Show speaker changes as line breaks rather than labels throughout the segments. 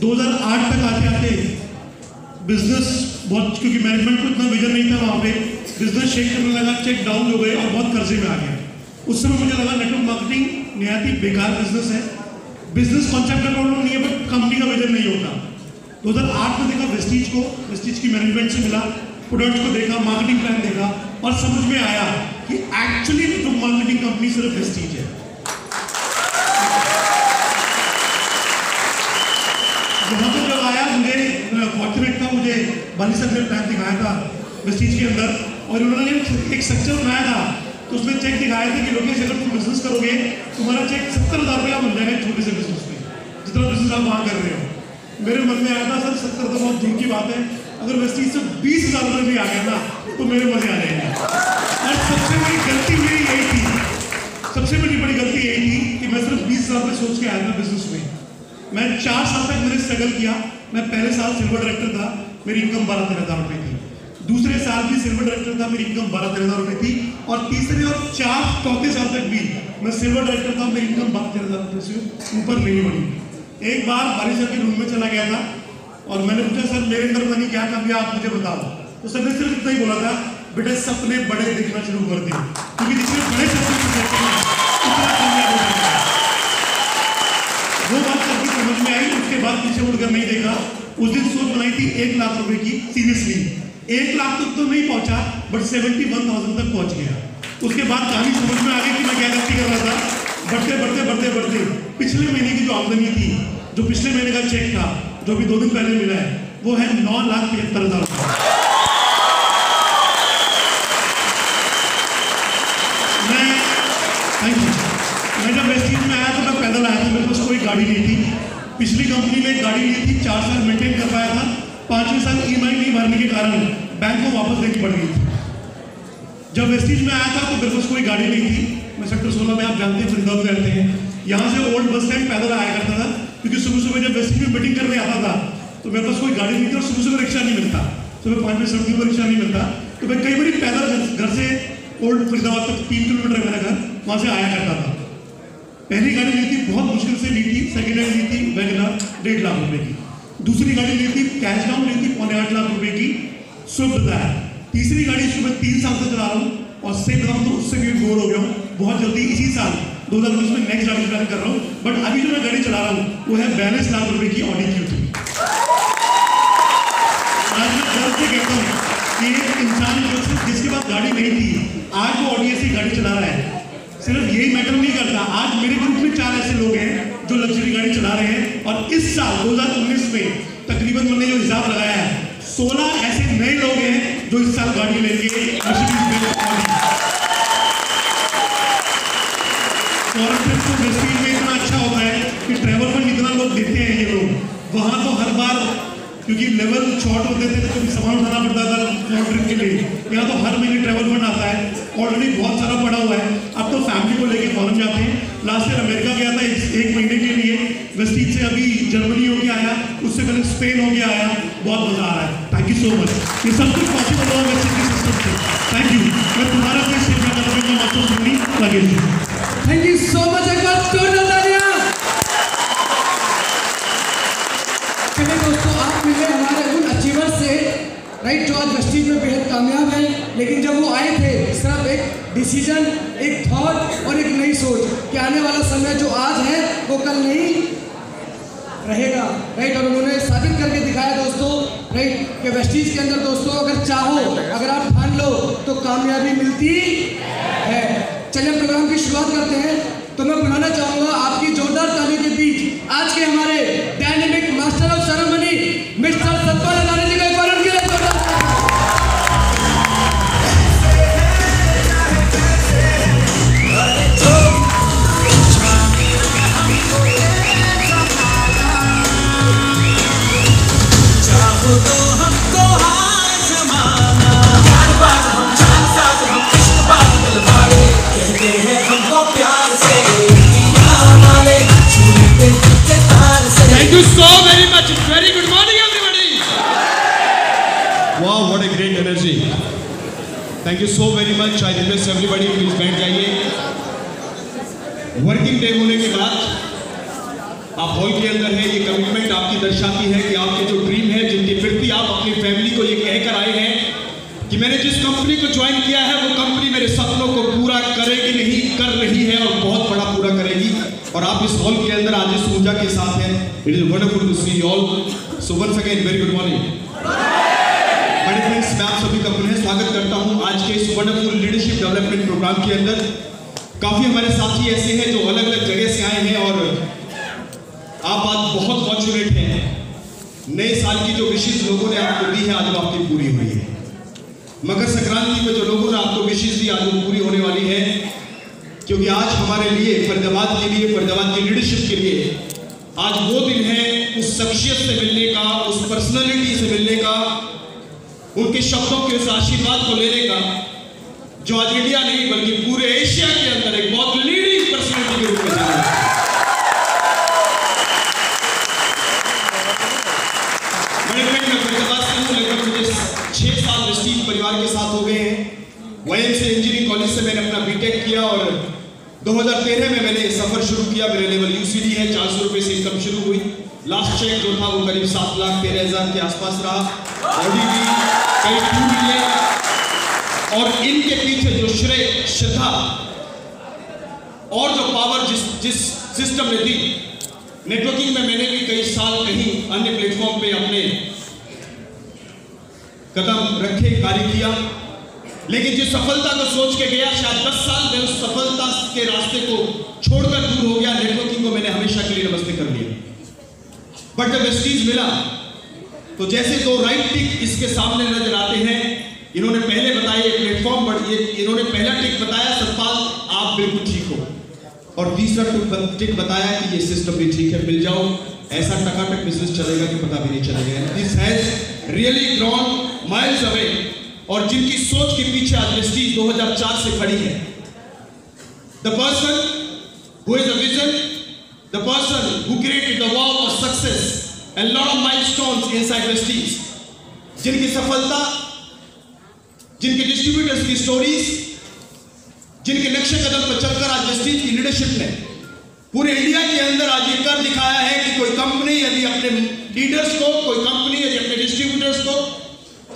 2008 तक आते आते बिजनेस बहुत, क्योंकि मैनेजमेंट को इतना विजन नहीं था वहाँ पे, बिजनेस शेक करने लगा, चेक डाउन हो गए और बहुत कर्जे में आ गया। उस समय मुझे लगा नेटवर्क मार्केटिंग निहायत ही बेकार बिजनेस है, बिजनेस कॉन्सेप्ट का प्रॉब्लम नहीं है बट कंपनी का विजन नहीं होता। 2008 में देखा वेस्टीज को, वेस्टीज की मैनेजमेंट से मिला, प्रोडक्ट्स को देखा, मार्केटिंग प्लान देखा और समझ में आया कि एक्चुअली नेटवर्क मार्केटिंग कंपनी सिर्फ वेस्टीज है। यहाँ पर जब आया मुझे फॉर्चुनेट था, मुझे बाली सर ने प्लान दिखाया था वेस्टीज के अंदर और उन्होंने एक स्ट्रक्चर बनाया था, तो उसमें चेक दिखाया था कि लोकेश अगर तुम बिजनेस करोगे तुम्हारा चेक 70,000 रुपया मिल जाएगा छोटे से बिजनेस में, जितना बिजनेस आप वहाँ कर रहे हो। मेरे मन में आया था सर 70 तो बहुत दूर की बात है, अगर वेस्टीज से 20,000 रुपये भी आ गया ना तो मेरे मजे आ जाएंगे। और सबसे बड़ी गलती मेरी यही थी, सबसे बड़ी गलती यही थी कि मैं सिर्फ 20,000 रुपये सोच के आया था बिजनेस में। मैं 4 साल तक मैंने स्ट्रगल किया। मैं पहले साल सिल्वर डायरेक्टर था, मेरी इनकम 12-13,000 रुपये थी। दूसरे साल भी सिल्वर डायरेक्टर था, मेरी इनकम 12-13,000 रुपये थी। और तीसरे और चौथे साल तक भी मैं सिल्वर डायरेक्टर था, मेरी इनकम 12-13,000 रुपये से ऊपर नहीं बढ़ी। एक बार बाली सर के रूम में चला गया था और मैंने पूछा सर मेरे अंदर मनी क्या कमी है आप मुझे बताओ। तो सर ने सिर्फ इतना ही बोला था, बेटे सपने बड़े देखना शुरू कर दिए, क्योंकि जिसने बड़े सपने देखते हैं उतना कामयाब हो जाता है। वो बात सबकी समझ में आई, उसके बाद पीछे मुड़कर नहीं देखा। उस दिन सोच बनाई थी 1 लाख रुपए की, सीरियसली 1 लाख तक तो नहीं पहुंचा बट 71,000 तक पहुंच गया। उसके बाद कहानी समझ में आ गई कि मैं क्या गलती कर रहा था। बढ़ते पिछले महीने की जो आमदनी थी, जो पिछले महीने का चेक था, जो भी 2 दिन पहले मिला है, वो है 9,73,000 रुपये। मैं जब वेस्टीज में आया तो मैं पैदल आया था, मेरे पास कोई गाड़ी नहीं थी। पिछली कंपनी में एक गाड़ी ली थी, 4 साल मेंटेन कर पाया था, 5वें साल EMI नहीं भरने के कारण बैंक को वापस देनी पड़ गई थी। जब वेस्टीज में आया था तो मेरे पास कोई गाड़ी नहीं थी। मैं सेक्टर 16 में, आप जानते हैं, फरीदाबाद में रहते हैं, यहाँ से ओल्ड बस स्टैंड पैदल आया करता था, क्योंकि सुबह जब वेस्टीज में मीटिंग करने आता था तो मेरे पास कोई गाड़ी नहीं थी और सुबह रिक्शा नहीं मिलता, सुबह 5 बजे सड़कों पर रिक्शा नहीं मिलता। तो मैं कई बार पैदल घर से ओल्ड फरीदाबाद तक 3 किलोमीटर है मेरा घर, वहाँ से आया करता था। पहली गाड़ी ली थी, बहुत मुश्किल से ली थी, सेकेंड हैंड ली थी, वैगनर 1.5 लाख रुपए की। दूसरी गाड़ी ली थी, कैश डाउन ली थी 8.25 लाख रुपए की, स्विफ्ट डिजायर। तीसरी गाड़ी मैं 3 साल से चला रहा हूँ और सही बताऊँ तो उससे भी बोर हो गया हूँ। बहुत जल्दी इसी साल 2019 में नेक्स्ट गाड़ी प्लान कर रहा हूँ, बट अभी जो मैं गाड़ी चला रहा हूँ वो है 42 लाख रुपए की ऑडी Q3। आज मैं गर्व से कहता हूँ कि एक इंसान जिसके पास गाड़ी नहीं थी, आज वो ऑडी ऐसी गाड़ी चला रहा है। सिर्फ यही मैटर नहीं करता, आज मेरे ग्रुप में 4 ऐसे लोग हैं जो लग्जरी गाड़ी चला रहे हैं और इस साल 2019 में तकरीबन मैंने जो हिसाब लगाया है 16 ऐसे नए लोग हैं जो इस साल गाड़ी लेंगे मर्सिडीज में। इतना अच्छा होता है कि ट्रैवल फंड इतना लोग देते हैं ये लोग, वहाँ तो हर बार क्योंकि लेवल शॉर्ट होते थे तो कभी सामान उठाना पड़ता था लॉन्ग ट्रिप के लिए, यहाँ तो हर महीने ट्रैवल फंड आता है, ऑलरेडी बहुत सारा पड़ा हुआ है। अब तो फैमिली को लेके फॉरेन जाते हैं। लास्ट ईयर अमेरिका गया था 1 महीने के लिए, वेस्टीज से अभी जर्मनी होके आया, उससे पहले स्पेन होके आया। बहुत मजा आ रहा है। Thank you so much. ये सब कुछ पॉसिबल हुआ वेस्टीज के सिस्टम से। Thank you. मैं तुम्हारा फेस शेयर करना चाहूँगा, मतलब सुननी लगे।
Thank you so much. एक बार जोरदार तालियां। चलिए दोस्तों, आप मिले हमारे उन अचीवर से, राइट, जो आज वेस्टीज में बेहद कामयाब है, लेकिन जब वो आए थे सिर्फ एक डिसीजन, एक थॉट और एक नई सोच कि आने वाला समय जो आज है वो कल नहीं रहेगा, राइट। और उन्होंने साबित करके दिखाया दोस्तों, राइट, कि वेस्टीज के अंदर दोस्तों अगर चाहो, अगर आप ठान लो तो कामयाबी मिलती है। चलिए प्रोग्राम की शुरुआत करते हैं। तो मैं बुलाना चाहूँगा आपकी जोरदार ताली के बीच आज के हमारे dynamic master of ceremony mister Satpal Adani ji का एक बार उनके लिए जोरदार।
Thank you so very much. Very good morning, everybody. Wow, what a great energy. Thank you so very much. I request everybody please बैठ जाइए। वर्किंग डे होने के बाद आप हॉल के अंदर है, ये कमिटमेंट आपकी दर्शाती है कि आपके जो ड्रीम है, जिनके प्रति आप अपनी फैमिली को ये कहकर आए हैं कि मैंने जिस कंपनी को ज्वाइन किया है वो कंपनी मेरे सपनों को पूरा करेगी, नहीं कर रही है और बहुत बड़ा पूरा करेगी। और आप इस हॉल के अंदर आज इस ऊर्जा के साथ हैं। It is wonderful to see you all. So once again very good morning बड़े फ्रेंड्स, मैं आप सभी का पुनः स्वागत करता हूं आज के इस वंडरफुल लीडरशिप डेवलपमेंट प्रोग्राम के अंदर। काफी हमारे साथी ऐसे हैं जो अलग अलग जगह से आए हैं और आप आज बहुत फॉर्चुनेट हैं। नए साल की जो विशेष लोगों ने आपको दी है आज वो आपकी पूरी हुई है। मकर संक्रांति में जो लोगों ने आपको विशेष दी आज वो पूरी होने वाली है, क्योंकि आज हमारे लिए फरीदाबाद के लिए, फरीदाबाद की लीडरशिप के लिए आज वो दिन है उस शख्सियत से मिलने का, उस पर्सनालिटी से मिलने का, उनके शब्दों के उस आशीर्वाद को लेने का जो आज इंडिया नहीं बल्कि पूरे एशिया के अंदर एक बहुत लीडिंग पर्सनालिटी के रूप में जाना है। लगभग मुझे 6 साल वेस्टीज परिवार के साथ हो गए हैं। YM से इंजीनियरिंग कॉलेज से मैंने अपना बीटेक किया और 2013 में मैंने सफर शुरू किया। मेरे लेवल UCD है, 400 रुपए से इनकम शुरू हुई। लास्ट चेक जो था वो करीब 7,13,000 के आसपास रहा। ऑडी भी कई टूर लिए और इनके पीछे जो श्रेय, श्रद्धा और जो पावर जिस सिस्टम ने दी, नेटवर्किंग में मैंने भी कई साल कहीं अन्य प्लेटफॉर्म पे अपने कदम रखे, कार्य किया, लेकिन जिस सफलता को सोच के गया शायद 10 साल में उस सफलता के रास्ते को छोड़कर दूर हो गया। नेटवर्किंग को मैंने हमेशा के लिए नमस्ते कर लिया। बट जब वेस्टीज मिला तो जैसे दो राइट टिक इसके सामने नजर आते हैं, इन्होंने पहले बताया ये प्लेटफॉर्म, बट इन्होंने पहला टिक बताया सतपाल आप बिल्कुल ठीक हो, और तीसरा टिक बताया कि ये सिस्टम भी ठीक है, मिल जाओ, ऐसा टकाटक बिजनेस चलेगा कि पता भी नहीं चलेगा। This has really grown miles away. और जिनकी सोच के पीछे आज वेस्टीज 2004 से खड़ी है, the person who is a vision, the person who created the wall of success and lot of milestones inside Vestige, जिनकी सफलता, जिनके डिस्ट्रीब्यूटर्स की स्टोरीज, जिनके नक्शे कदम पर चलकर आज वेस्टीज की लीडरशिप ने पूरे इंडिया के अंदर आज ये कर दिखाया है कि कोई कंपनी यदि अपने लीडर्स को, कोई कंपनी यदि अपने डिस्ट्रीब्यूटर्स को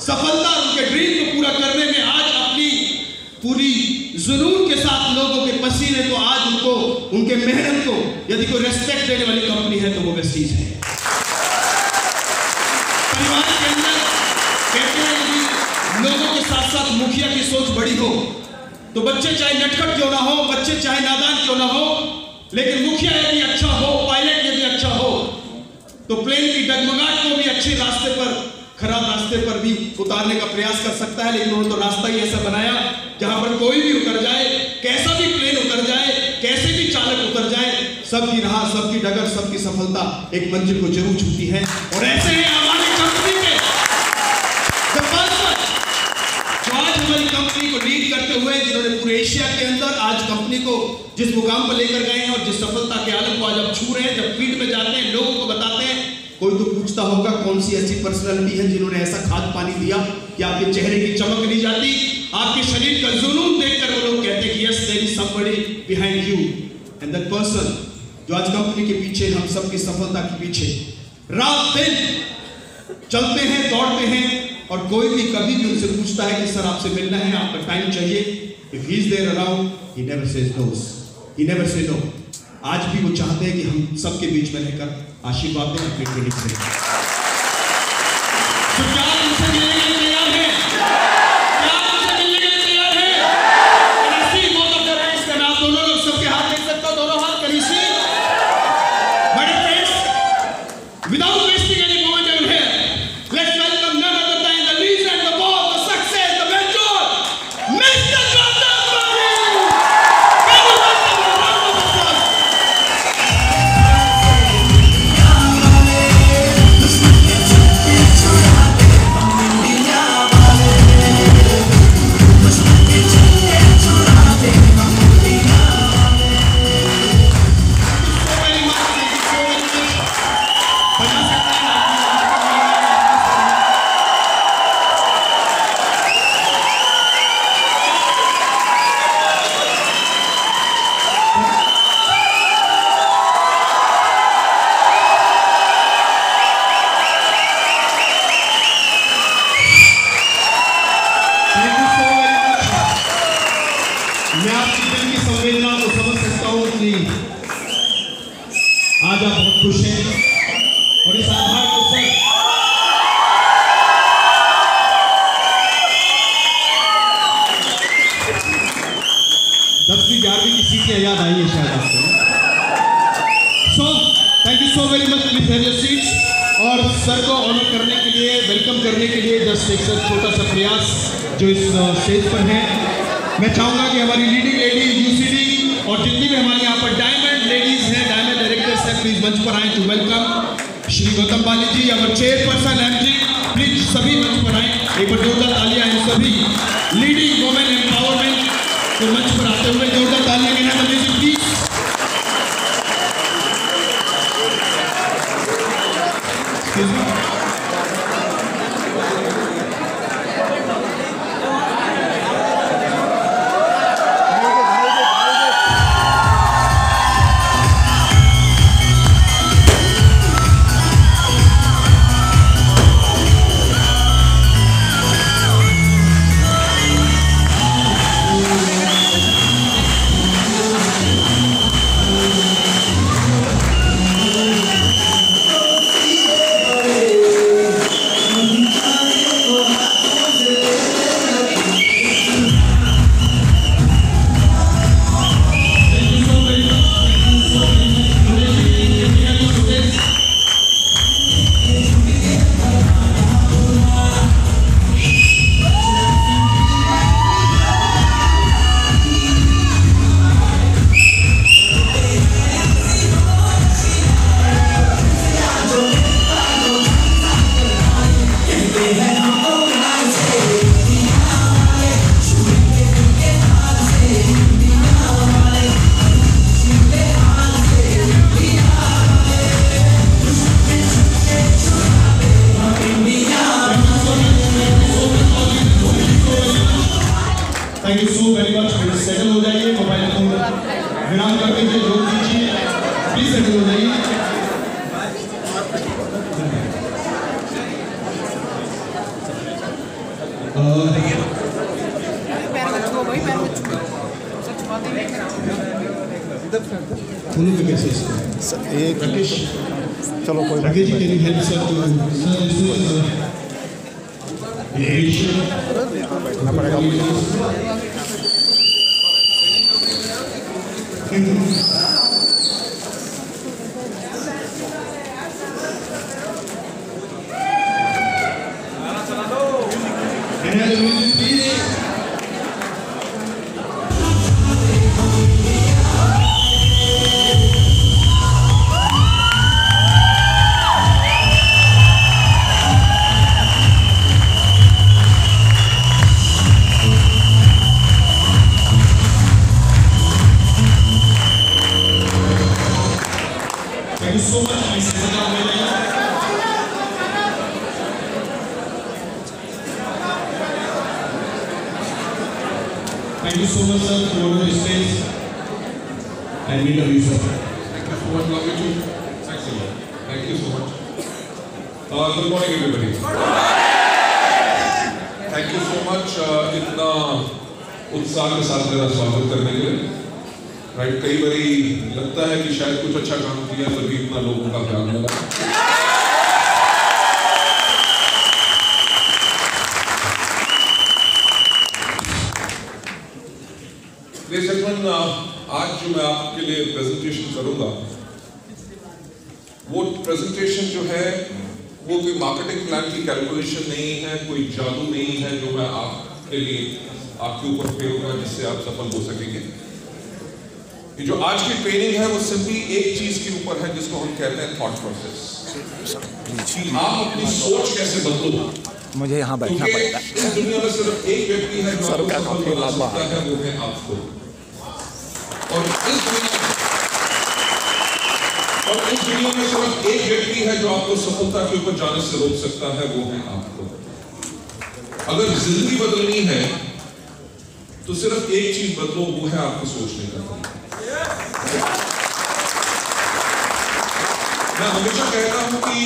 सफलता और उनके ड्रीम को पूरा करने में आज अपनी पूरी जुनून के साथ लोगों के पसीने को, आज उनको, उनके मेहनत को यदि कोई रेस्पेक्ट देने वाली कंपनी है तो वो वेस्टीज है। परिवार के अंदर कहते हैं यदि लोगों के साथ साथ मुखिया की सोच बड़ी हो तो बच्चे चाहे नटखट क्यों ना हो, बच्चे चाहे नादान क्यों ना हो, लेकिन मुखिया यदि अच्छा हो, पायलट यदि अच्छा हो तो प्लेन की डगमगाहट को भी अच्छे रास्ते पर, खराब रास्ते पर भी उतारने का प्रयास कर सकता है। लेकिन उन्होंने तो रास्ता ही ऐसा बनाया जहां पर कोई भी उतर जाए, कैसा भी प्लेन उतर जाए, कैसे भी चालक उतर जाए, सबकी राह, सबकी डगर, सबकी सफलता एक मंजिल को जरूर छूती है। और ऐसे ही हमारी कंपनी के जो आज हमारी कंपनी को लीड करते हुए, जिन्होंने पूरे एशिया के अंदर आज कंपनी को जिस मुकाम पर लेकर गए हैं और जिस सफलता के आलम को आज आप छू रहे हैं, जब फील्ड में जाते हैं, लोगों को बताते हैं, कोई तो पूछता होगा कौन सी ऐसी पर्सनालिटी है जिन्होंने ऐसा खाद पानी दिया कि आपके चेहरे की चमक नहीं जाती, आपके शरीर का जुनून देखकर वो लोग कहते हैं कि yes there is somebody behind you, and that person जो आज कंपनी के पीछे, हम सबकी सफलता के पीछे रात दिन चलते हैं, दौड़ते हैं, और कोई भी कभी भी उनसे पूछता है कि सर आपसे मिलना है, आपका टाइम चाहिए, if he is there around he never says no, he never say no. आज भी वो चाहते हैं कि हम सबके बीच में रहकर आशीर्वाद दें अपने क्लिनिक से। तो क्या उनसे मिलने के लिए तैयार है? क्या उनसे मिलने के लिए तैयार है? ऐसी बोथ ऑफ द राइट्स का नाम दोनों लोग सबके हाथ देख सकते हो, दोनों हाथ करीब से। बड़े friends, without wasting any moment ever here, let's welcome none other than the leader and the boss, the success, the mentor, mister Joseph Babu. Can you welcome a round of applause? बजा सकते खुश हैं और इस आभार को सर 10वीं 11वीं की सीटें याद आई है शायद आपको। So thank you so very much, please have your seats. और सर को ऑनर करने के लिए, वेलकम करने के लिए जस्ट एक छोटा सा प्रयास जो इस स्टेज पर है। मैं चाहूंगा कि हमारी लीडिंग लेडी यूसीडी और जितनी भी हमारे यहाँ पर डायमंड लेडीज हैं, डायमंड डायरेक्टर्स हैं, प्लीज मंच पर आए to welcome Shri Gautam Bali ji, our chairperson M ji, please सभी मंच पर आए। एक बार जोरदार तालियां इन सभी लीडिंग वुमेन एम्पावरमेंट को मंच पर आते हुए जोरदार तालियां के नाम दीजिए please. Thank you so very much. Please settle हो जाइए, मोबाइल फोन विराम कर दीजिए, रोक दीजिए, प्लीज सेटल हो जाइए। फूलों के कैसे एक राकेश, चलो कोई Rakesh ji, can you help sir to sir
ना पड़ेगा
so much, please sit down with me. Thank you so much, sir, for your space and meet you, sir.
Thank you so much, love you too. Thanks a lot. Thank you so much. Good morning, everybody. Thank you so much. इतना उत्साह के साथ मेरा स्वागत करने के लिए। Right, कई बारी लगता है कि शायद कुछ अच्छा काम किया तभी इतना लोगों का प्यार मिला। आज जो मैं आपके लिए प्रेजेंटेशन करूंगा, वो प्रेजेंटेशन जो है वो कोई मार्केटिंग प्लान की कैलकुलेशन नहीं है, कोई जादू नहीं है जो मैं आपके लिए आपके ऊपर फेरूंगा जिससे आप सफल हो सकेंगे। ये जो आज की ट्रेनिंग है वो सिंपली एक चीज के ऊपर है जिसको हम कहते हैं थॉट प्रोसेस। आप अपनी सोच कैसे बदलो।
मुझे यहाँ बैठना पड़ेगा।
इस दुनिया में सिर्फ एक व्यक्ति है जो आपको सफल बना सकता है, वो है आपको। और इस दुनिया में सिर्फ एक व्यक्ति है जो आपको सफलता के ऊपर जाने से रोक सकता है, वो है आपको। अगर जिंदगी बदलनी है तो सिर्फ एक चीज बदलो, वो है आपको सोचने का तरीका। मैं हमेशा कहता हूं कि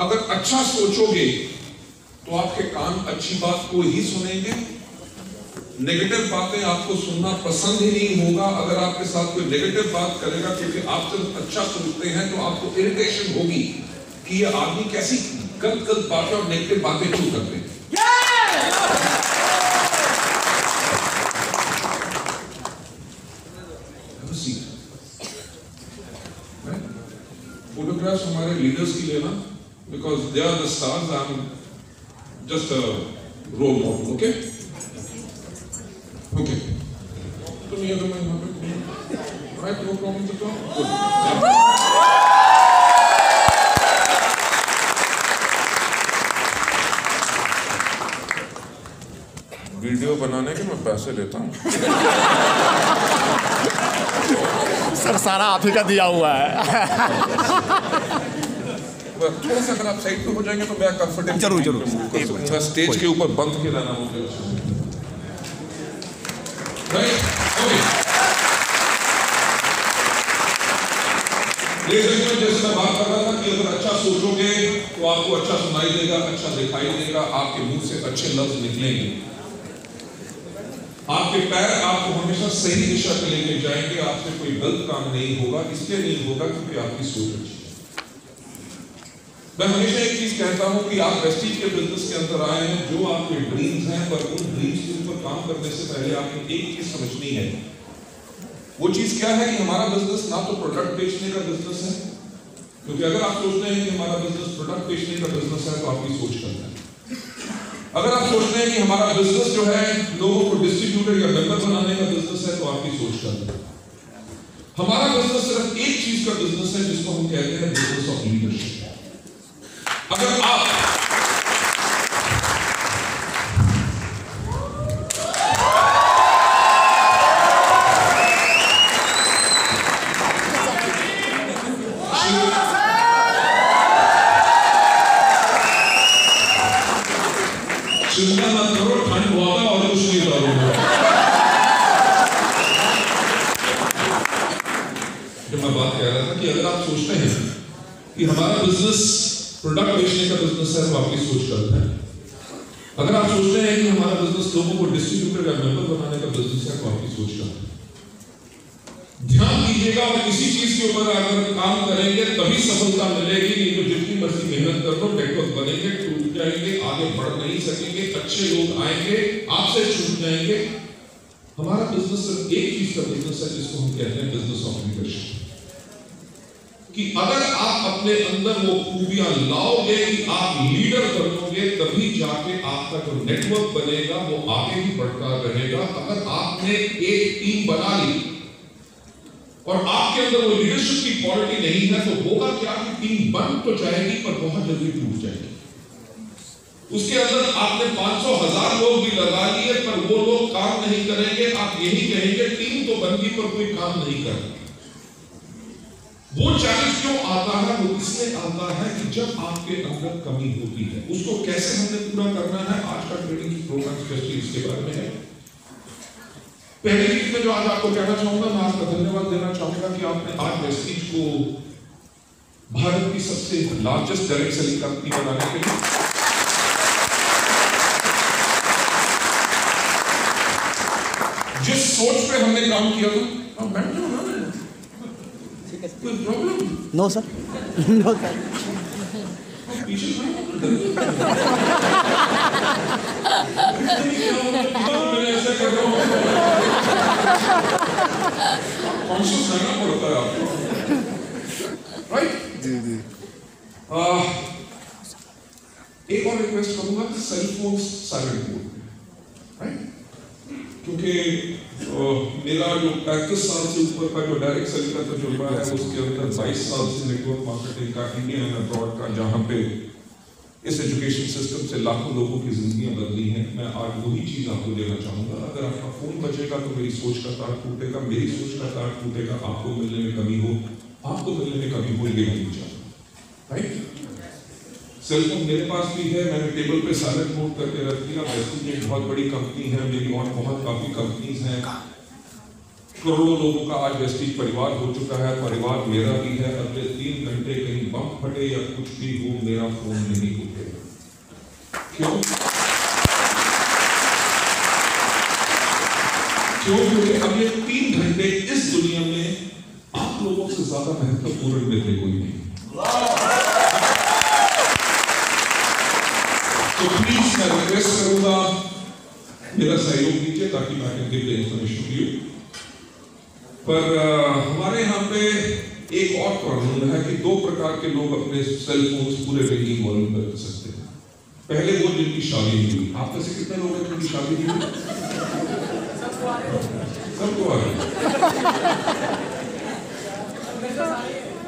अगर अच्छा सोचोगे तो आपके कान अच्छी बात को ही सुनेंगे, नेगेटिव बातें आपको सुनना पसंद ही नहीं होगा। अगर आपके साथ कोई नेगेटिव बात करेगा क्योंकि आप सिर्फ अच्छा सोचते हैं तो आपको इरिटेशन होगी कि ये आदमी कैसी गलत बातें और नेगेटिव बातें क्यों करते हैं। फोटोग्राफ्स हमारे लीडर्स की लेना, because they are the stars, I am just a role model. Okay okay, तो नहीं अगर मैं यहाँ पे राइट, नो प्रॉब्लम तो वीडियो बनाने के मैं पैसे लेता हूँ।
सर सारा आप ही का दिया हुआ है।
थोड़ा सा अगर आप साइड पे हो जाएंगे तो मैं कंफर्टेबल
जरूर
स्टेज के ऊपर बंद के रहना मुझे। Right, okay. जैसे मैं बात कर रहा था कि अगर अच्छा सोचोगे तो आपको अच्छा सुनाई देगा, अच्छा दिखाई देगा, आपके मुंह से अच्छे लफ्ज निकलेंगे, आपके पैर आपको हमेशा सही दिशा पे लेके जाएंगे, आपसे कोई गलत काम नहीं होगा। इसलिए नहीं होगा क्योंकि आपकी सोच अच्छी है। मैं हमेशा एक चीज कहता हूं कि आप वेस्टीज के बिजनेस के अंदर आए हैं, जो आपके ड्रीम्स हैं, पर उन ड्रीम्स के ऊपर काम करने से पहले आपको एक चीज समझनी है। वो चीज क्या है कि हमारा बिजनेस ना तो प्रोडक्ट बेचने का बिजनेस है, क्योंकि अगर आप सोचते हैं कि हमारा बिजनेस प्रोडक्ट बेचने का बिजनेस है तो आपकी सोच गलत है। अगर आप सोचते हैं कि हमारा बिजनेस जो है लोगों को डिस्ट्रीब्यूटर या मेंबर बनाने का बिजनेस है तो आपकी सोच गलत है। हमारा बिजनेस सिर्फ एक चीज का बिजनेस है जिसको हम कहते हैं बिजनेस ऑफ लीडरशिप। अगर आप चिंता मत करो, ठंड बहुत है और कुछ नहीं करूंगा। जब मैं बात कह रहा था कि अगर आप सोचते हैं कि हमारा बिजनेस प्रोडक्ट बेचने का बिजनेस है तो आपकी सोच गलत है। अगर आप सोचते हैं कि हमारा बिजनेस लोगों को डिस्ट्रीब्यूटर या मेंबर बनाने का बिजनेस है तो आपकी सोच गलत है। ध्यान दीजिएगा, और किसी चीज के ऊपर अगर काम करेंगे तभी सफलता मिलेगी, नहीं तो जितनी मर्जी मेहनत कर लो नेटवर्क बनेंगे, टूट जाएंगे, आगे बढ़ नहीं सकेंगे, अच्छे लोग आएंगे, आपसे छूट जाएंगे। हमारा बिजनेस सिर्फ एक चीज का बिजनेस है जिसको हम कहते हैं बिजनेस ऑफ लीडरशिप। कि अगर आप अपने अंदर वो खूबियां लाओगे कि आप लीडर बनोगे, तभी जाके आपका जो नेटवर्क बनेगा वो आगे ही बढ़ता रहेगा। अगर आपने एक टीम बना ली और आपके अंदर वो लीडरशिप की क्वालिटी नहीं है तो होगा क्या कि टीम बन तो जाएगी पर बहुत जल्दी टूट जाएगी। उसके अंदर आपने 500,000 लोग भी लगा लिए पर वो लोग काम नहीं करेंगे। आप यही कहेंगे टीम तो बन गई पर कोई काम नहीं कर रहा। वो चैलेंज क्यों आता है? वो इसलिए आता है कि जब आपके अंदर कमी होती है, उसको कैसे हमने पूरा करना है, आज का ट्रेनिंग प्रोग्राम स्पेशली इसके बारे में है। पहली चीज में जो आज आपको कहना चाहूंगा, मैं आपका धन्यवाद देना चाहूंगा कि आपने आज वेस्टीज को भारत की सबसे लार्जेस्ट डायरेक्ट सेलिंग कंपनी बनाने के लिए जिस सोच पे हमने काम किया था, कोई problem?
No sir, no sir.
पीछे ऐसा कर रहा हूँ, कॉन्शियस रहना पड़ता है आपको, राइट?
जी जी।
एक और रिक्वेस्ट करूंगा, cell phone silent mode, right? क्योंकि मेरा जो 35 साल से ऊपर का जो डायरेक्ट सेलिंग का तजुर्बा है उसके अंदर 22 साल से नेटवर्क मार्केटिंग का, इंडिया एंड अब्रॉड का, जहाँ पे इस एजुकेशन सिस्टम से लाखों लोगों की जिंदगियां बदली हैं। मैं आज वही चीज आपको देना चाहूंगा। अगर आपका फोन बचेगा तो मेरी सोच का तार टूटेगा, मेरी सोच का तार टूटेगा, आपको मिलने में कमी हो, आपको मिलने में कमी हो, ये नहीं चाहता, राइट? सेलफोन मेरे पास भी है, मैंने टेबल पे साइलेंट मोड करके रख दिया। वेस्टीज एक बहुत बड़ी कंपनी है, मेरी और बहुत काफी कंपनीज हैं, करोड़ों लोगों का आज वेस्टीज परिवार हो चुका है, परिवार मेरा भी है। अगले 3 घंटे कहीं बम फटे या कुछ भी हो, मेरा फोन नहीं उठेगा। क्यों? क्यों? क्योंकि अब ये 3 घंटे इस दुनिया में आप लोगों से ज्यादा महत्वपूर्ण मेरे कोई नहीं। तो प्लीज मैं रिक्वेस्ट करूंगा, मेरा सहयोग दीजिए ताकि मैं can give the information to you. पर हमारे यहाँ पे एक और प्रॉब्लम है कि 2 प्रकार के लोग अपने सेल फोन पूरे रिंगिंग वॉल्यूम पर कर सकते हैं। पहले वो जिनकी शादी नहीं हुई। आप में से कितने लोग हैं जिनकी शादी नहीं हुई? सबको आ रही।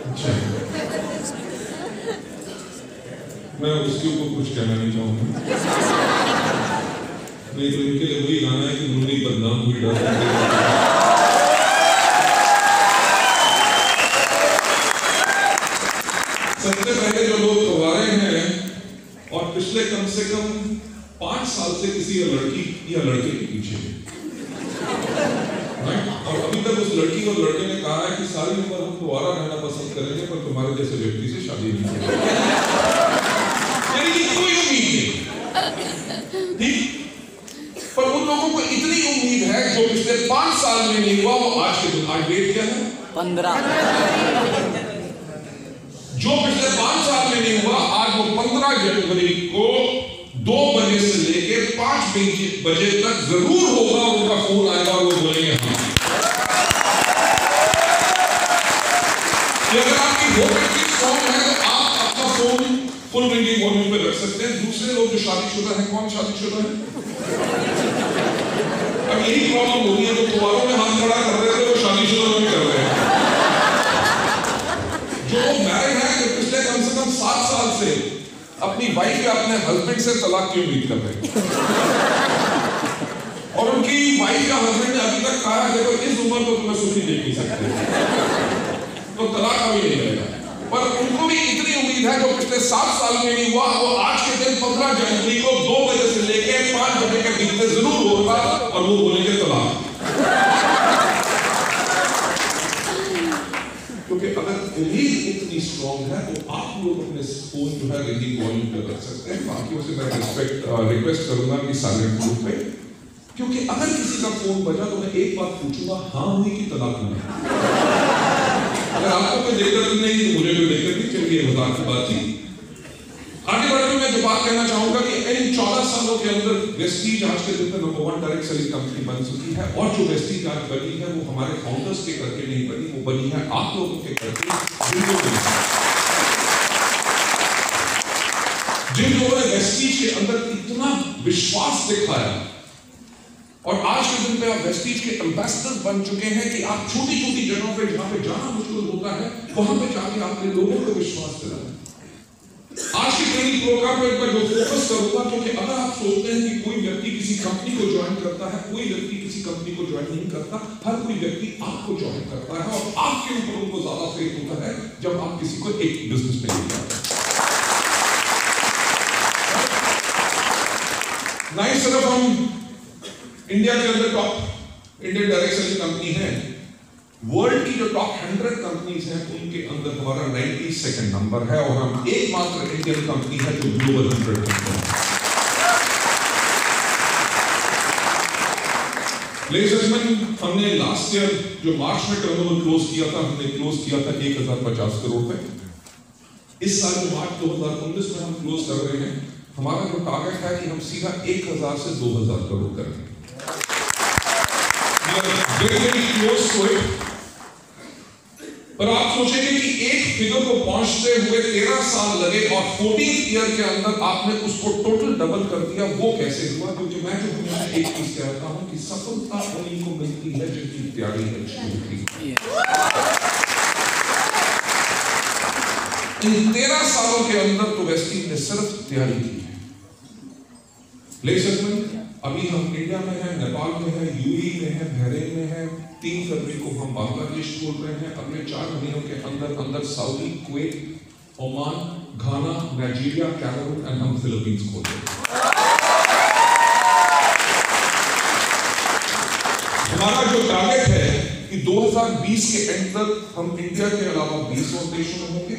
अच्छा, मैं उसके ऊपर कुछ कहना नहीं चाहूंगा, नहीं तो इनके लिए वही गाना है कि मुन्नी बदनाम हुई डर। सबसे पहले जो लोग कुंवारे हैं और पिछले कम से कम 5 साल से किसी लड़की या लड़के के पीछे और अभी तक उस लड़की और लड़के ने कहा है कि सारी उम्र हम कुंवारा रहना पसंद करेंगे पर तुम्हारे जैसे व्यक्ति से शादी नहीं करेंगे, कोई उम्मीद नहीं। ठीक, पर उन लोगों को इतनी उम्मीद है जो पिछले 5 साल में नहीं हुआ वो आज के दिन, आज डेट क्या है? 15। जो पिछले 5 साल में नहीं हुआ आज वो 15 जनवरी को 2 बजे से लेके 5 बजे तक जरूर होगा, उनका फोन आएगा और वो बोलेंगे हाँ। अगर आपकी वोट स्ट्रॉन्ग है तो आप अपना फोन फुल रिंगिंग वॉल्यूम पे रख सकते हैं। दूसरे लोग जो शादीशुदा हैं, कौन शादीशुदा है? अब यही प्रॉब्लम हो रही है, तो कुंवारों में हाथ खड़ा कर रहे थे वो शादीशुदा में कर रहे हैं। जो मैरिड है जो पिछले कम से कम 7 साल से अपनी वाइफ या अपने हस्बैंड से तलाक की उम्मीद कर रहे हैं और उनकी वाइफ या हस्बैंड ने अभी तक कहा है देखो इस उम्र को तुम्हें सुखी देख नहीं सकते, तो तलाक अभी नहीं रहेगा। पर उनको भी इतनी उम्मीद है जो पिछले 7 साल में नहीं हुआ वो आज के दिन 15 जनवरी को 2 बजे से लेके 5 बजे के बीच में जरूर होगा और वो बोलेंगे तलाक। क्योंकि अगर उम्मीद इतनी स्ट्रॉन्ग है तो आप लोग अपने फोन जो है रिंगिंग वॉल्यूम पे रख सकते हैं। बाकियों से मैं रिक्वेस्ट करूंगा कि साइलेंट मोड पे, क्योंकि अगर किसी का फोन बजा तो मैं एक बात पूछूंगा, हाँ हुई कि तलाक हुई? अगर आपको कोई दिक्कत नहीं तो मुझे कोई दिक्कत नहीं, चलिए मजाक की बात थी। आगे बढ़कर मैं जो बात कहना चाहूंगा कि इन 14 सालों के अंदर वेस्टीज आज के दिन में नंबर 1 डायरेक्ट सेलिंग कंपनी बन चुकी है और जो वेस्टीज आज बनी है वो हमारे फाउंडर्स के करके नहीं बनी, वो बनी है आप लोगों के करके। जिन लोगों ने वेस्टीज के अंदर इतना विश्वास दिखाया और आज के दिन पे आप वेस्टीज के एम्बेसडर बन चुके हैं कि आप छोटी छोटी जगहों पे जहां पे जाना मुश्किल होता है वहां पे जाके आपने लोगों को विश्वास दिलाया। आज के ट्रेनिंग प्रोग्राम पर एक बार जो फोकस करूंगा, क्योंकि अगर आप सोचते हैं कि कोई व्यक्ति किसी कंपनी को ज्वाइन करता है, कोई व्यक्ति किसी कंपनी को ज्वाइन नहीं करता, हर कोई व्यक्ति आपको ज्वाइन करता है और आपके ऊपर उनको ज्यादा फेथ होता है जब आप किसी को एक बिजनेस में लेकर आते हैं। नहीं सिर्फ हम इंडिया के अंदर top Indian direct selling company है, वर्ल्ड की जो टॉप 100 कंपनीज हैं उनके अंदर हमारा 92nd नंबर है और हम एकमात्र इंडियन कंपनी है जो ग्लोबल 100 के अंदर है। लेडीज एंड जेंटलमैन, हमने लास्ट ईयर जो मार्च में टर्नओवर क्लोज किया था, हमने क्लोज किया था 1050 करोड़ पे। इस साल जो मार्च 2019 में हम क्लोज कर रहे हैं, हमारा जो टारगेट है कि हम सीधा 1000 से 2000 करोड़ करेंगे। Very close to it। पर आप सोचेंगे कि एक फिगर को पहुंचते हुए 13 साल लगे और 14th ईयर के अंदर आपने उसको टोटल डबल कर दिया, वो कैसे हुआ? क्योंकि मैं जो हमेशा एक चीज कहता हूं कि सफलता उन्हीं को मिलती है जिनकी तैयारी है। इन 13 सालों के अंदर तो वेस्टीज ने सिर्फ तैयारी की है। लेकिन अभी हम इंडिया में हैं, नेपाल में हैं, यूएई में हैं, बहरीन में हैं, 3 फरवरी को हम बांग्लादेश खोल रहे हैं, अगले 4 महीनों के अंदर सऊदी, कुवैत, ओमान, घाना, नाइजीरिया, कैमरून और हम फिलीपींस खोल रहे हैं। हमारा जो टारगेट है कि 2020 के एंड तक हम इंडिया के अलावा 20 और देशों में होंगे।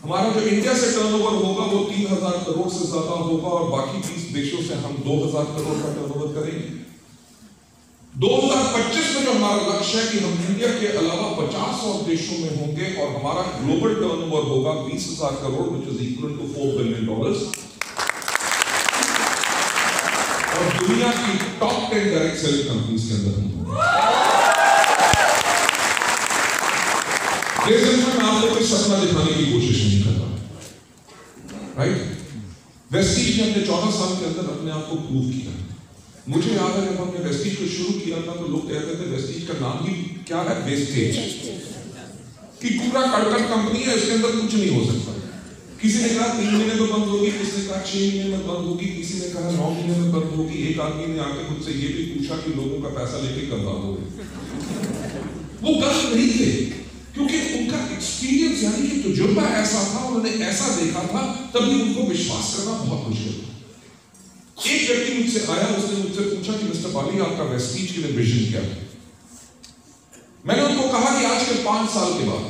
हमारा जो इंडिया से टर्नओवर होगा वो 3000 करोड़ से ज्यादा होगा और बाकी 20 देशों से हम 2000 करोड़ का टर्नओवर करेंगे। 2025 में जो हमारा लक्ष्य है कि हम इंडिया के अलावा 50 और देशों में होंगे और हमारा ग्लोबल टर्नओवर होगा 20,000 crore, which is equal to $4 billion, और दुनिया की टॉप 10 डायरेक्ट सेलिंग कंपनीज के अंदर होंगे। मैं आप लोग को सपना दिखाने की कोशिश नहीं कर रहा, राइट? वेस्टीज ने अपने 14 साल के अंदर अपने आप को प्रूव किया। मुझे याद है जब हमने वेस्टीज को शुरू किया था तो लोग कहते थे वेस्टीज का नाम ही क्या है, वेस्टेज, कि पूरा कड़कट कंपनी है, इसके अंदर कुछ नहीं हो सकता। किसी ने कहा 3 महीने में बंद होगी, किसी ने कहा 6 महीने में बंद होगी, किसी ने कहा 9 महीने में बंद होगी। एक आदमी ने आके मुझसे ये भी पूछा कि लोगों का पैसा लेके कब बंद होगी। वो गलत नहीं थे, क्योंकि उनका एक्सपीरियंस यानी कि तजुर्बा ऐसा था, उन्होंने ऐसा देखा था, तभी उनको विश्वास करना बहुत मुश्किल था। एक व्यक्ति मुझसे आया, उसने मुझसे पूछा कि मिस्टर बाली आपका वेस्टीज के लिए विजन क्या है? मैंने उनको कहा कि आज के 5 साल के बाद,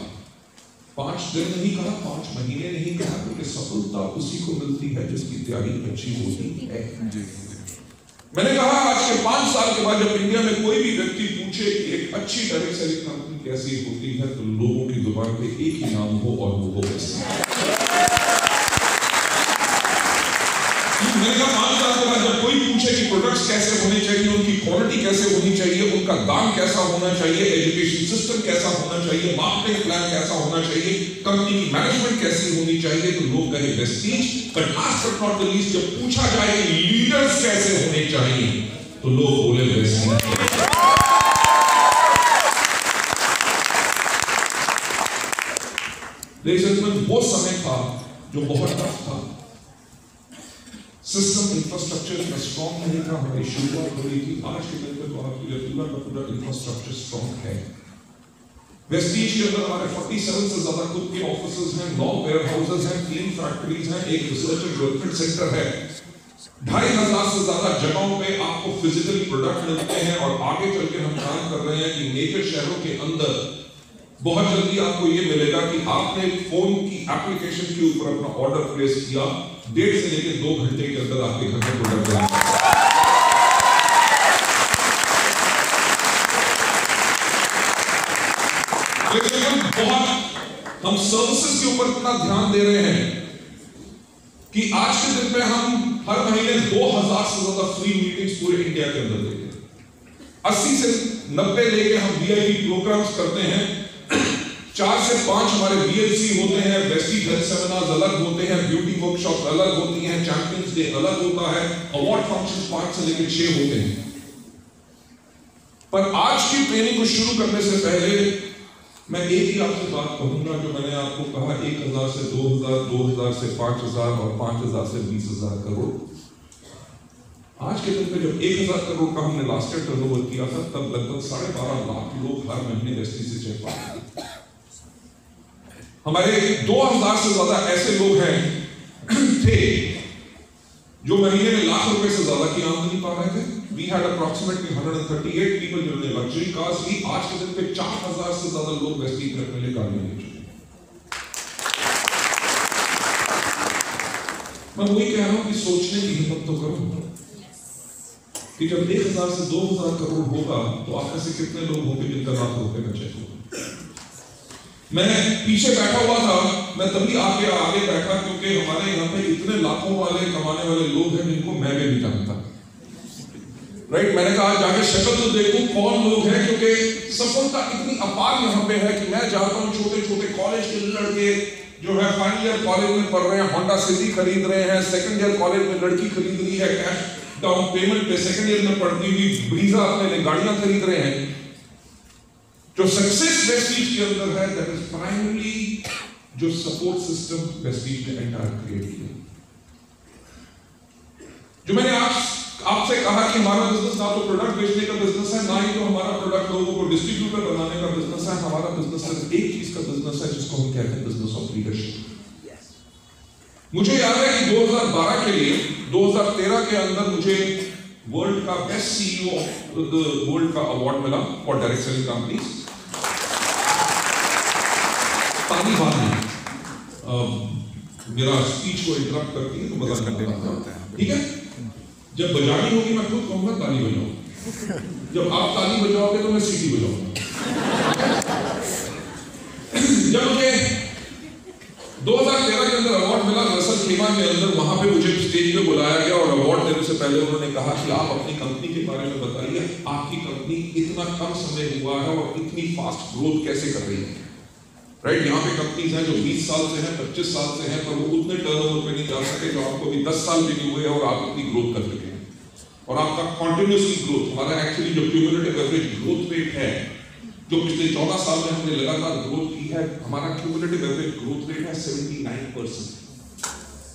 5 दिन नहीं कहा, 5 महीने नहीं कहा, क्योंकि सफलता उसी को मिलती है जिसकी तैयारी अच्छी होती है। मैंने कहा आज के 5 साल के बाद जब इंडिया में कोई भी व्यक्ति पूछे कि एक अच्छी डायरेक्ट सेलिंग कंपनी कैसी होती है, तो लोगों की जुबान पे एक ही नाम हो और वो हो वेस्टीज। मैंने कहा 5 साल के बाद जब कोई पूछे कि प्रोडक्ट्स कैसे होने चाहिए, उनकी क्वालिटी कैसे होनी चाहिए, उनका दाम कैसा होना चाहिए, एजुकेशन सिस्टम कैसा होना चाहिए, मार्केटिंग प्लान कैसा होना चाहिए, कंपनी की मैनेजमेंट कैसी होनी चाहिए, तो लोग कहे Vestige. But last but not the least जब पूछा जाए कि लीडर्स कैसे होने चाहिए, तो लोग बोले वेस्टीज। वो समय था जो बहुत टफ था, सिस्टम इंफ्रास्ट्रक्चर का स्ट्रॉन्ग नहीं था, हमारी शुरुआत हो रही थी। आज के दिन पे तो आपके लिए पूरा का पूरा इंफ्रास्ट्रक्चर स्ट्रॉन्ग है। वेस्टीज के अंदर हमारे 47 से ज्यादा खुद के ऑफिसेज हैं, 9 वेयर हाउसेज हैं, 3 फैक्ट्रीज हैं, एक रिसर्च एंड डेवलपमेंट सेंटर है। 2,500 से ज्यादा जगहों पे आपको फिजिकल प्रोडक्ट मिलते हैं और आगे चल के हम काम कर रहे हैं कि मेजर शहरों के अंदर बहुत जल्दी आपको ये मिलेगा कि आपने फोन की एप्लीकेशन के ऊपर अपना ऑर्डर प्लेस किया, 1.5 से लेकर 2 घंटे के अंदर आपके घर में प्रोडक्ट आएगा। बहुत हम सर्विसेज के ऊपर इतना ध्यान दे रहे हैं कि आज के दिन पे हम हर महीने 2,000 से ज्यादा फ्री मीटिंग्स पूरे इंडिया के अंदर देते हैं। 80 से 90 लेके हम VIP प्रोग्राम्स करते हैं। 4 से 5 हमारे VLC होते हैं, वेस्टीज हेल्थ सेमिनार्स अलग होते हैं, ब्यूटी वर्कशॉप अलग होती हैं, चैंपियंस डे अलग होता है, अवार्ड फंक्शन 5 से लेकर 6 होते हैं। पर आज की ट्रेनिंग को शुरू करने से पहले मैं एक ही आपसे बात कहूंगा जो मैंने आपको कहा, 1,000 से 2,000, 2,000 से 5,000 और 5,000 से 20,000 करोड़। आज के दिन पे जब 1,000 करोड़ का हमने लास्ट ईयर टर्नओवर किया था, तब लगभग 12.5 लाख लोग हर महीने वेस्टीज से चेक पाते थे। हमारे 2,000 से ज्यादा ऐसे लोग हैं थे जो महीने में लाख रुपए से ज्यादा की आमदनी पा रहे थे। We had approximately 138 people जिन्होंने लग्जरी कार्स ली। आज के दिन पे 4,000 से ज्यादा लोग वेस्टीज में अपने लिए गाड़ियां ले चुके हैं। मैं वही कह रहा हूं कि सोचने की हिम्मत तो करो कि जब 1,000 से 2,000 करोड़ होगा तो आप में से कितने लोग होंगे जिनका लाख रुपए का चेक होगा। मैं पीछे बैठा हुआ था, मैं तभी आगे बैठा क्योंकि हमारे यहाँ पे इतने लाखों वाले कमाने वाले लोग हैं जिनको मैं भी नहीं जानता। राइट, मैंने कहा जाके शक्ल तो देखूं कौन लोग हैं, क्योंकि सफलता इतनी अपार यहाँ पे है कि मैं जानता हूँ छोटे छोटे कॉलेज के लड़के जो है फाइनल ईयर कॉलेज में पढ़ रहे हैं, होंडा सिटी खरीद रहे हैं, सेकंड ईयर कॉलेज में लड़की खरीद रही है कैश डाउन पेमेंट पे, सेकंड ईयर में पढ़ती हुई ब्रीजा अपने लिए गाड़ियां खरीद रहे हैं। जो सक्सेस वेस्टीज के अंदर है, दैट इज प्राइमरी जो सपोर्ट सिस्टम वेस्टीज ने एंटायर क्रिएट किया। जो मैंने आपसे कहा कि हमारा बिजनेस ना तो प्रोडक्ट बेचने का बिजनेस है, ना ही तो हमारा प्रोडक्ट लोगों को डिस्ट्रीब्यूटर बनाने का बिजनेस है। हमारा बिजनेस सिर्फ एक चीज का बिजनेस है जिसको हम कहते हैं बिजनेस ऑफ लीडरशिप। मुझे याद है कि 2012 के लिए 2013 के अंदर मुझे वर्ल्ड का best CEO of the world का अवार्ड मिला फॉर डायरेक्ट सेलिंग कंपनीज। ताली बात नहीं, मेरा स्पीच को इंटरप्ट करती है तो मदद करते हैं, ठीक है? जब बजानी होगी मैं खुद कहूंगा ताली बजाओ। जब आप ताली बजाओगे तो मैं सीटी बजाऊंगा। जब मुझे 2013 के अंदर अवार्ड मिला रसल खेमा के अंदर, वहां पे मुझे स्टेज पे बुलाया गया और अवार्ड देने से पहले उन्होंने कहा कि आप अपनी कंपनी के बारे में बताइए, आपकी कंपनी इतना कम समय हुआ है और इतनी फास्ट ग्रोथ कैसे कर रही है। राइट, यहाँ पे कंपनीज हैं जो 20 साल से हैं, 25 साल से हैं, पर वो उतने टर्नओवर पे नहीं जा सके जो आपको अभी 10 साल भी नहीं हुए और आप इतनी ग्रोथ कर चुके हैं। और आपका कॉन्टिन्यूसली ग्रोथ, हमारा एक्चुअली जो क्यूमुलेटिव एवरेज ग्रोथ रेट है जो पिछले 14 साल में हमने लगातार ग्रोथ की है, हमारा क्यूमुलेटिव एवरेज ग्रोथ रेट है 79%।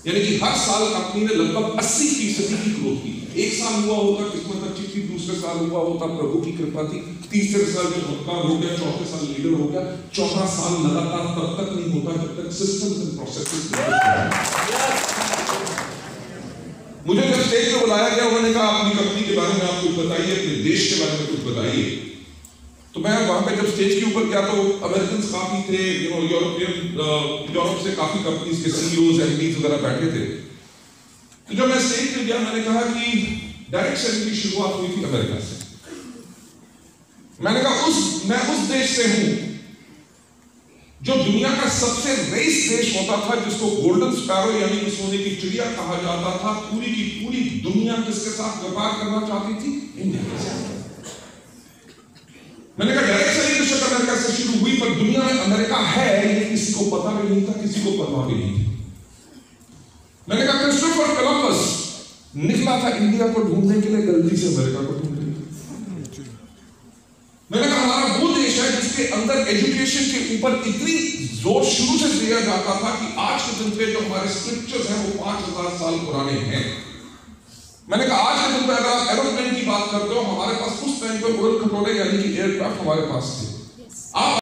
यानी कि हर साल कंपनी ने लगभग 80% की ग्रोथ की। एक साल हुआ होता किस्मत अच्छी थी, दूसरे साल हुआ होता प्रभु की कृपा थी, तीसरे साल में मक्कार हो गया, चौथे साल लीडर हो गया, चौथा साल लगातार तब तक नहीं होता जब तक सिस्टम्स एंड प्रोसेसेस। मुझे जब स्टेज पे बुलाया गया, उन्होंने कहा अपनी कंपनी के बारे में आप कुछ बताइए, अपने देश के बारे में कुछ बताइए। तो मैं वहां पे जब स्टेज के ऊपर गया तो अमेरिकन काफी थे, यूरोप से काफी कंपनीज के सीईओज एमडीज वगैरह बैठे थे। तो जब मैं स्टेज पे गया, मैंने कहा कि डायरेक्ट सेलिंग की शुरुआत हुई थी अमेरिका से। मैंने कहा मैं उस देश से हूं जो दुनिया का सबसे रेस देश होता था, जिसको गोल्डन स्पैरो यानी कि सोने की चिड़िया कहा जाता था। पूरी की पूरी दुनिया किसके साथ व्यापार करना चाहती थी? इंडिया के साथ। मैंने कहा डायरेक्ट सेलिंग बेशक अमेरिका से शुरू हुई, पर दुनिया में अमेरिका है ये किसी को पता भी नहीं था, किसी को परवाह भी नहीं थी। मैंने कहा क्रिस्टोफर कोलंबस निकला था इंडिया को ढूंढने के लिए, गलती से अमेरिका को ढूंढ लिया। मैंने कहा हमारा वो देश है जिसके अंदर एजुकेशन के ऊपर इतनी जोर शुरू से दिया जाता था कि आज के दिन पे जो हमारे स्क्रिप्चर्स हैं वो 5000 साल पुराने हैं। मैंने कहा आज के दिन पे अगर आप एरोप्लेन की बात करते हो, हमारे पास उस टाइम पर उड़न खटोले यानी कि एयरक्राफ्ट हमारे पास थे।